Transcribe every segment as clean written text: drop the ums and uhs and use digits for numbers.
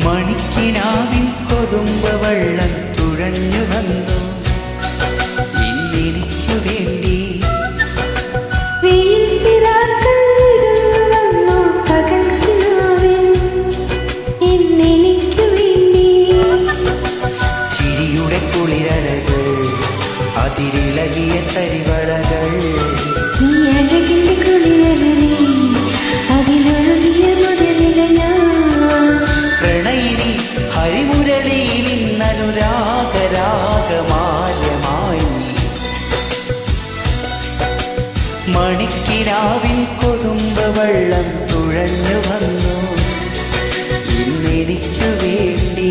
മണിക്കിനാവിൻ കൊതുമ്പ വെള്ളം തുഴഞ്ഞു വന്നു ഇന്നെനിക്കു വേണ്ടി. ചിരിയുടെ കുളിരലകൾ അതിരിളകിയ തരിവളകൾ പ്രണയിനി ഹരിമുരളിയിൽ ഇന്നനുരാഗരാഗമാല്യമായി. മണിക്കിനാവിൻ കൊതുമ്പ വെള്ളം തുഴഞ്ഞു വന്നു ഇന്നെനിക്കു വേണ്ടി.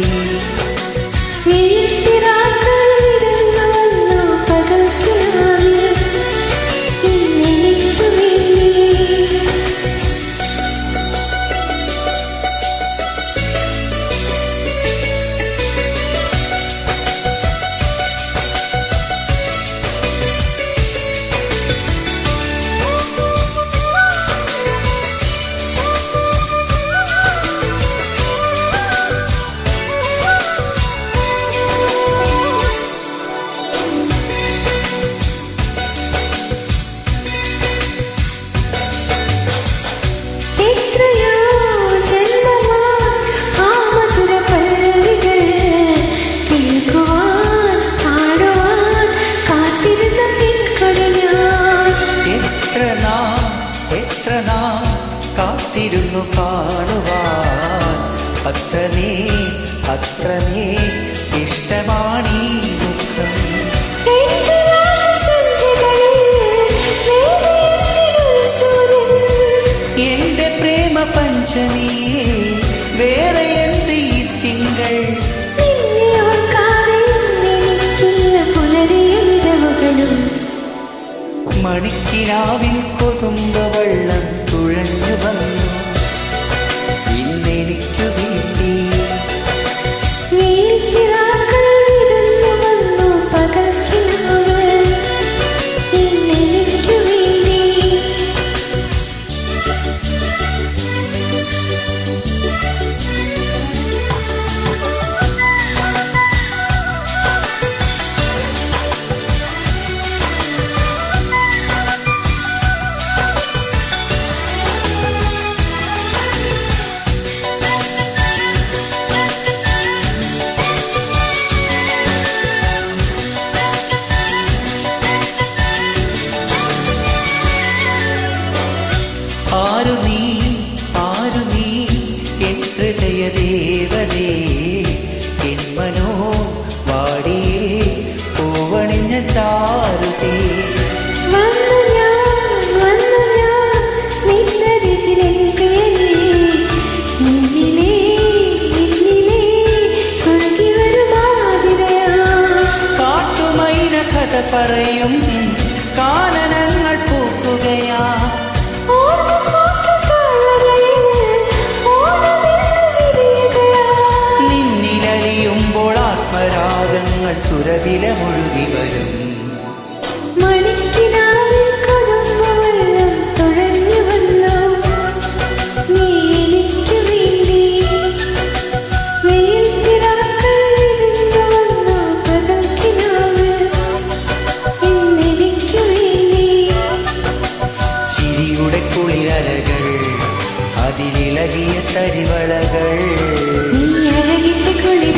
കാത്തിരുന്നു കാണുവാൻ അത്രമേ അത്രമേ ഇഷ്ടമാണീ മുഖം. എന്റെ പ്രേമ പഞ്ചമിയെ വേറെ എന്ത് ഈ തിങ്കൾ. മണിക്കിനാവിൻ കൊതുമ്പ വെള്ളം തുഴഞ്ഞു വന്നു ഇന്നെനിക്കു വേണ്ടി. ആരു നീ എൻ ഹൃദയദേവതേ, എൻ മനോ വാടിയേ പൂവണിഞ്ഞ ചാരുതേ. കാട്ടുമൈന കഥ പറയും കാനനങ്ങൾ പൂക്കുകയാ. നിന്നിലറിയുമ്പോൾ ആത്മരാഗങ്ങൾ സുരവില മുഴുകി വരും. മണിക്കിനാവിൻ കൊതുമ്പ വെള്ളം തുഴഞ്ഞു വന്നു നീ എനിക്കു വേണ്ടി. വെയിൽത്തിരാക്കൾ വിരുന്നു വന്നു പകൽക്കിനാവ് ഇന്നെനിക്കു വേണ്ടി. ചിരിയുടെ കുളിരലകൾ അതിലിളകിയ തരിവളകൾ നീ അഴകിന്റെ കുളിര